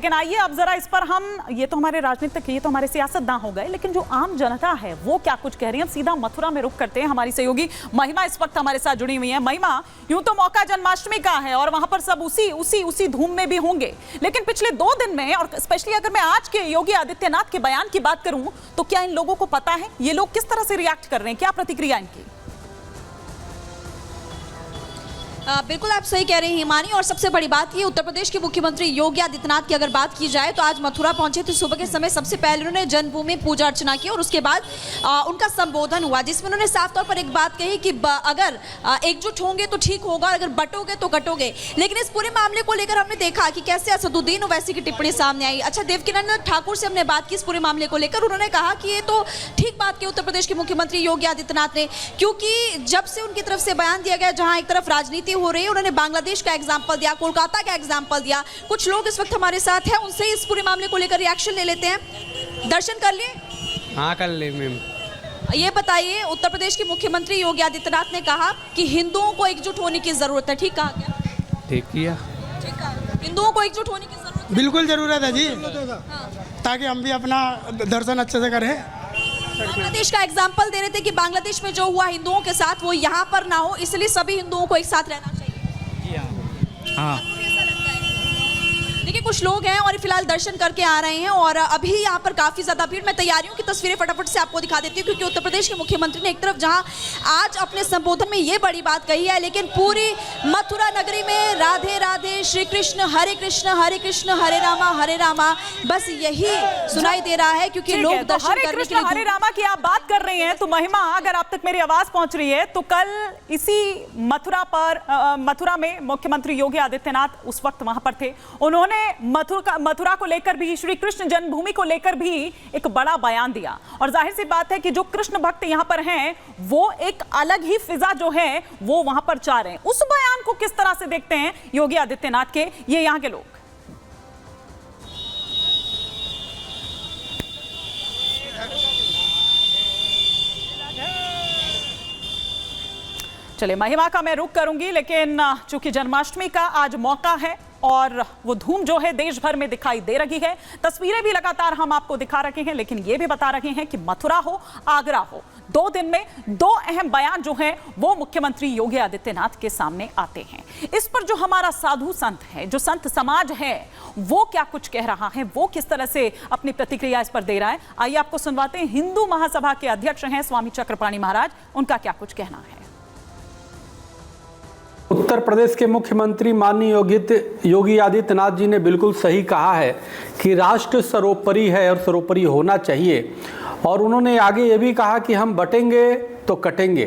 लेकिन आइए अब जरा इस पर हम, ये तो हमारे राजनीतिक, ये तो हमारे सियासतदान हो गए, लेकिन जो आम जनता है वो क्या कुछ कह रही है। सीधा मथुरा में रुक करते हैं। हमारी सहयोगी महिमा इस वक्त हमारे साथ जुड़ी हुई है। महिमा, यूं तो मौका जन्माष्टमी का है और वहां पर सब उसी धूम में भी होंगे, लेकिन पिछले 2 दिन में और स्पेशली अगर मैं आज के योगी आदित्यनाथ के बयान की बात करूं तो क्या इन लोगों को पता है ये लोग किस तरह से रिएक्ट कर रहे हैं, क्या प्रतिक्रिया इनकी? बिल्कुल आप सही कह रहे हैं हिमानी। और सबसे बड़ी बात ये, उत्तर प्रदेश के मुख्यमंत्री योगी आदित्यनाथ की अगर बात की जाए तो आज मथुरा पहुंचे थे। सुबह के समय सबसे पहले उन्होंने जन्मभूमि पूजा अर्चना की और उसके बाद उनका संबोधन हुआ, जिसमें उन्होंने साफ तौर पर एक बात कही कि अगर एकजुट होंगे तो ठीक होगा, अगर बटोगे तो कटोगे। लेकिन इस पूरे मामले को लेकर हमने देखा कि कैसे असदुद्दीन ओवैसी की टिप्पणी सामने आई। अच्छा, देवकीनंदन ठाकुर से हमने बात की इस पूरे मामले को लेकर। उन्होंने कहा कि ये तो ठीक बात की उत्तर प्रदेश के मुख्यमंत्री योगी आदित्यनाथ ने, क्योंकि जब से उनकी तरफ से बयान दिया गया जहां एक तरफ राजनीति हो रही है, उन्होंने बांग्लादेश का एग्जांपल दिया, कोलकाता का एग्जांपल दिया। कुछ लोग इस वक्त हमारे साथ हैं, उनसे इस पूरे मामले को लेकर रिएक्शन ले लेते हैं। दर्शन कर लिए? हाँ कर ले मैम। ये बताइए, उत्तर प्रदेश के मुख्यमंत्री योगी आदित्यनाथ ने कहा कि हिंदुओं को एकजुट होने की जरूरत है, ठीक कहा क्या? ठीक किया। ठीक कहा, हिंदुओं को एकजुट होने की जरूरत है। बिल्कुल जरूरत है जी, ताकि हम भी अपना दर्शन अच्छे से करें। बांग्लादेश का एग्जाम्पल दे रहे थे कि बांग्लादेश में जो हुआ हिंदुओं के साथ वो यहाँ पर ना हो, इसलिए सभी हिंदुओं को एक साथ रहना चाहिए। हाँ, देखिए कुछ लोग हैं और फिलहाल दर्शन करके आ रहे हैं और अभी यहाँ पर काफी ज्यादा भीड़। मैं तैयारियों की तस्वीरें फटाफट से आपको दिखा देती हूँ, क्योंकि उत्तर प्रदेश के मुख्यमंत्री ने एक तरफ जहाँ आज अपने संबोधन में ये बड़ी बात कही है, लेकिन पूरी मथुरा नगरी में राधे राधे, श्री कृष्ण हरे कृष्ण हरे रामा बस यही सुनाई दे रहा है, क्योंकि लोग दर्शन हरे करने के कृष्ण हरे रामा की आप बात कर रही हैं तो महिमा, अगर आप तक मेरी आवाज पहुंच रही है तो कल इसी मथुरा में मुख्यमंत्री योगी आदित्यनाथ उस वक्त वहां पर थे। उन्होंने मथुरा को लेकर भी, श्री कृष्ण जन्मभूमि को लेकर भी एक बड़ा बयान दिया और जाहिर सी बात है कि जो कृष्ण भक्त यहां पर हैं वो एक अलग ही फिजा जो है वो वहां पर चाह रहे हैं। उस बयान को किस तरह से देखते हैं योगी आदित्यनाथ के ये यहां के लोग? चलिए, महिमा का मैं रुख करूंगी, लेकिन चूंकि जन्माष्टमी का आज मौका है और वो धूम जो है देश भर में दिखाई दे रही है, तस्वीरें भी लगातार हम आपको दिखा रहे हैं, लेकिन ये भी बता रहे हैं कि मथुरा हो आगरा हो, 2 दिन में 2 अहम बयान जो हैं वो मुख्यमंत्री योगी आदित्यनाथ के सामने आते हैं। इस पर जो हमारा साधु संत है, जो संत समाज है, वो क्या कुछ कह रहा है, वो किस तरह से अपनी प्रतिक्रिया इस पर दे रहा है, आइए आपको सुनवाते हैं। हिंदू महासभा के अध्यक्ष हैं स्वामी चक्रपाणी महाराज, उनका क्या कुछ कहना है। उत्तर प्रदेश के मुख्यमंत्री माननीय योगी आदित्यनाथ जी ने बिल्कुल सही कहा है कि राष्ट्र सर्वोपरि है और सर्वोपरि होना चाहिए। और उन्होंने आगे ये भी कहा कि हम बटेंगे तो कटेंगे।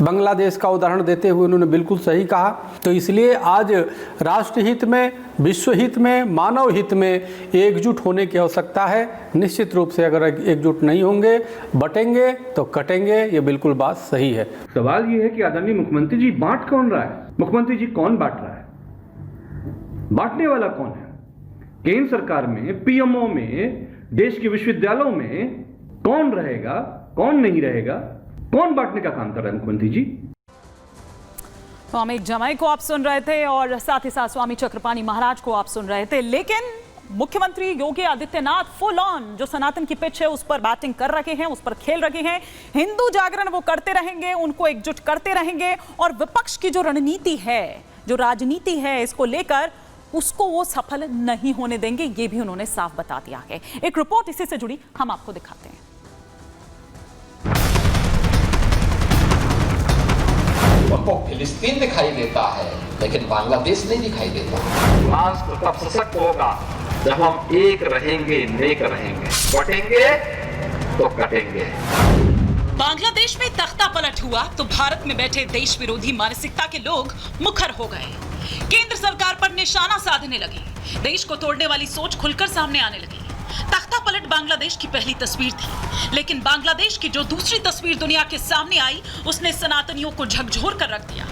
बांग्लादेश का उदाहरण देते हुए उन्होंने बिल्कुल सही कहा। तो इसलिए आज राष्ट्र हित में, विश्व हित में, मानव हित में एकजुट होने की आवश्यकता है। निश्चित रूप से अगर एकजुट नहीं होंगे, बटेंगे तो कटेंगे, ये बिल्कुल बात सही है। सवाल ये है कि आदरणीय मुख्यमंत्री जी बांट कौन रहा है? मुख्यमंत्री जी कौन बांट रहा है? बांटने वाला कौन है? केंद्र सरकार में, पीएमओ में, देश के विश्वविद्यालयों में कौन रहेगा, कौन नहीं रहेगा, कौन बांटने का काम कर रहा है मुख्यमंत्री जी? स्वामी जमाई को आप सुन रहे थे और साथ ही साथ स्वामी चक्रपाणी महाराज को आप सुन रहे थे, लेकिन मुख्यमंत्री योगी आदित्यनाथ फुल ऑन जो सनातन की पिच है उस पर बैटिंग कर रहे हैं, उस पर खेल रहे हैं। हिंदू जागरण वो करते रहेंगे, उनको एकजुट करते रहेंगे और विपक्ष की जो रणनीति है, जो राजनीति है इसको लेकर, उसको वो सफल नहीं होने देंगे, ये भी उन्होंने साफ बता दिया है। एक रिपोर्ट इसी से जुड़ी हम आपको दिखाते हैं। उनको फिलिस्तीन दिखाई देता है लेकिन बांग्लादेश नहीं दिखाई देता। राष्ट्र तब सशक्त होगा जब हम एक रहेंगे, नेक रहेंगे, बटेंगे तो कटेंगे। बांग्लादेश में तख्ता पलट हुआ तो भारत में बैठे देश विरोधी मानसिकता के लोग मुखर हो गए, केंद्र सरकार पर निशाना साधने लगे, देश को तोड़ने वाली सोच खुलकर सामने आने लगी। तख्ता पलट बांग्लादेश की पहली तस्वीर थी, लेकिन बांग्लादेश की जो दूसरी तस्वीर दुनिया के सामने आई उसने सनातनियों को झकझोर कर रख दिया।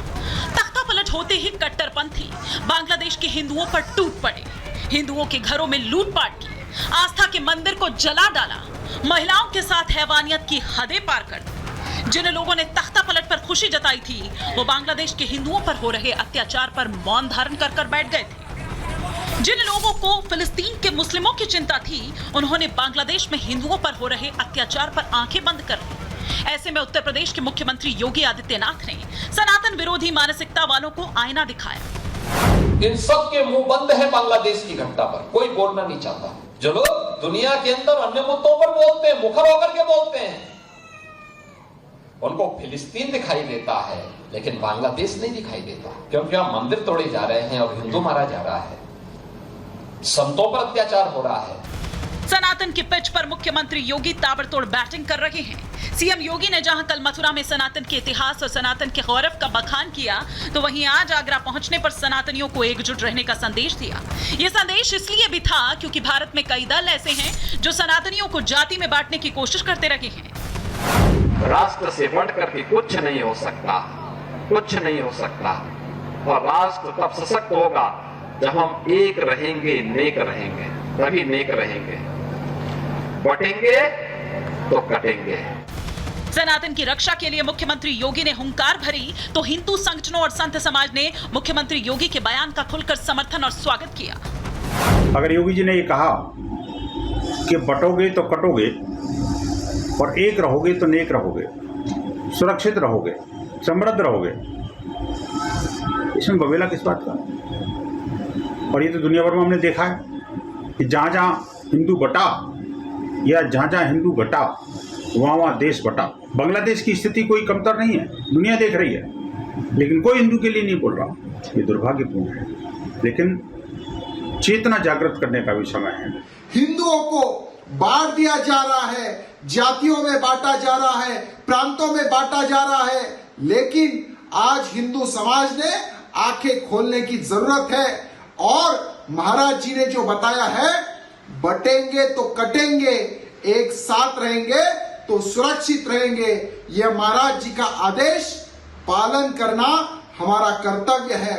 तख्ता पलट होते ही कट्टरपंथी बांग्लादेश के हिंदुओं पर टूट पड़े, हिंदुओं के घरों में लूटपाट की, आस्था के मंदिर को जला डाला, महिलाओं के साथ हैवानियत की हदें पार कर दी। जिन लोगों ने तख्ता पलट पर खुशी जताई थी वो बांग्लादेश के हिंदुओं पर हो रहे अत्याचार पर मौन धारण कर बैठ गए थे। जिन लोगों को फिलिस्तीन के मुस्लिमों की चिंता थी, उन्होंने बांग्लादेश में हिंदुओं पर हो रहे अत्याचार पर आंखें बंद कर ली। ऐसे में उत्तर प्रदेश के मुख्यमंत्री योगी आदित्यनाथ ने सनातन विरोधी मानसिकता वालों को आईना दिखाया। इन सब के मुंह बंद है बांग्लादेश की घटना पर, कोई बोलना नहीं चाहता। जो लोग दुनिया के अंदर अन्य मुद्दों पर बोलते हैं, मुखर होकर के बोलते हैं, उनको फिलिस्तीन दिखाई देता है, लेकिन बांग्लादेश नहीं दिखाई देता, क्योंकि वहां मंदिर तोड़े जा रहे हैं और हिंदू मारा जा रहा है, संतों पर अत्याचार हो रहा है। सनातन की पिच पर मुख्यमंत्री योगी ताबड़तोड़ बैटिंग कर रहे हैं। सीएम योगी ने जहां कल मथुरा में सनातन के इतिहास और सनातन के गौरव का बखान किया, तो वहीं आज आगरा पहुंचने पर सनातनियों को एकजुट रहने का संदेश दिया। यह संदेश इसलिए भी था क्योंकि भारत में कई दल ऐसे हैं जो सनातनियों को जाति में बांटने की कोशिश करते रहे हैं। राष्ट्र से बढ़कर के कुछ नहीं हो सकता, कुछ नहीं हो सकता। और राष्ट्र तब सशक्त होगा जब हम एक रहेंगे, नेक रहेंगे, तभी नेक रहेंगे। बटेंगे तो कटेंगे। सनातन की रक्षा के लिए मुख्यमंत्री योगी ने हुंकार भरी, तो हिंदू संगठनों और संत समाज ने मुख्यमंत्री योगी के बयान का खुलकर समर्थन और स्वागत किया। अगर योगी जी ने ये कहा कि बटोगे तो कटोगे और एक रहोगे तो नेक रहोगे, सुरक्षित रहोगे, समृद्ध रहोगे, इसमें बवेला किस बात का? और ये तो दुनिया भर में हमने देखा है कि जहाँ जहाँ हिंदू बटा या जहाँ जहाँ हिंदू घटा, वहाँ देश बटा। बांग्लादेश की स्थिति कोई कमतर नहीं है, दुनिया देख रही है, लेकिन कोई हिंदू के लिए नहीं बोल रहा। ये दुर्भाग्यपूर्ण है, लेकिन चेतना जागृत करने का भी समय है। हिंदुओं को बांट दिया जा रहा है, जातियों में बांटा जा रहा है, प्रांतों में बांटा जा रहा है, लेकिन आज हिंदू समाज ने आंखें खोलने की जरूरत है। और महाराज जी ने जो बताया है, बटेंगे तो कटेंगे, एक साथ रहेंगे तो सुरक्षित रहेंगे, यह महाराज जी का आदेश पालन करना हमारा कर्तव्य है।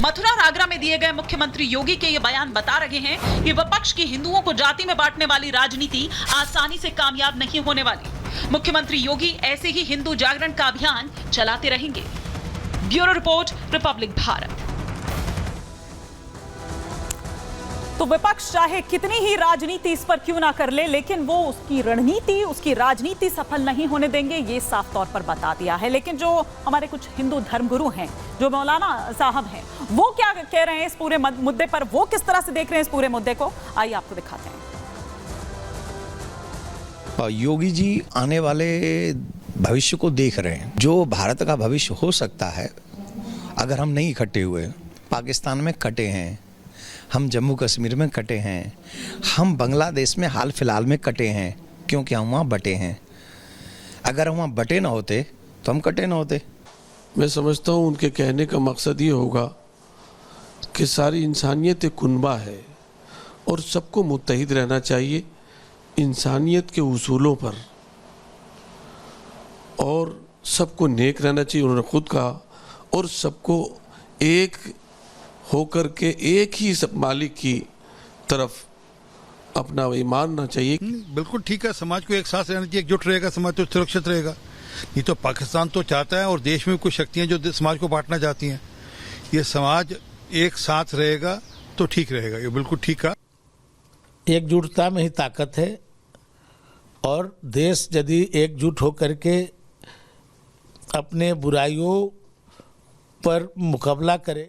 मथुरा और आगरा में दिए गए मुख्यमंत्री योगी के ये बयान बता रहे हैं कि विपक्ष की हिंदुओं को जाति में बांटने वाली राजनीति आसानी से कामयाब नहीं होने वाली। मुख्यमंत्री योगी ऐसे ही हिंदू जागरण का अभियान चलाते रहेंगे। Bureau report, Republic Bharat. तो विपक्ष चाहे कितनी ही राजनीति इस पर क्यों ना कर ले, लेकिन वो उसकी रणनीति, उसकी राजनीति सफल नहीं होने देंगे, ये साफ तौर पर बता दिया है। लेकिन जो हमारे कुछ हिंदू धर्मगुरु हैं, जो मौलाना साहब हैं, वो क्या कह रहे हैं इस पूरे मुद्दे पर, वो किस तरह से देख रहे हैं इस पूरे मुद्दे को, आइए आपको दिखाते हैं। योगी जी आने वाले भविष्य को देख रहे हैं, जो भारत का भविष्य हो सकता है अगर हम नहीं इकट्ठे हुए। पाकिस्तान में कटे हैं, हम जम्मू कश्मीर में कटे हैं, हम बांग्लादेश में हाल फिलहाल में कटे हैं, क्योंकि हम वहाँ बटे हैं। अगर हम वहाँ बटे ना होते तो हम कटे ना होते। मैं समझता हूँ उनके कहने का मकसद ये होगा कि सारी इंसानियत एक कुनबा है और सबको मुत्तहिद रहना चाहिए इंसानियत के उसूलों पर, और सबको नेक रहना चाहिए, उन्होंने खुद कहा, और सबको एक होकर के एक ही सब मालिक की तरफ अपना ईमान ना चाहिए। बिल्कुल ठीक है, समाज को एक साथ रहना चाहिए, एकजुट रहेगा समाज तो सुरक्षित रहेगा। नहीं तो पाकिस्तान तो चाहता है और देश में कुछ शक्तियां जो समाज को बांटना चाहती हैं, ये समाज एक साथ रहेगा तो ठीक रहेगा। ये बिल्कुल ठीक है, एकजुटता में ही ताकत है, और देश यदि एकजुट होकर के अपने बुराइयों पर मुकाबला करे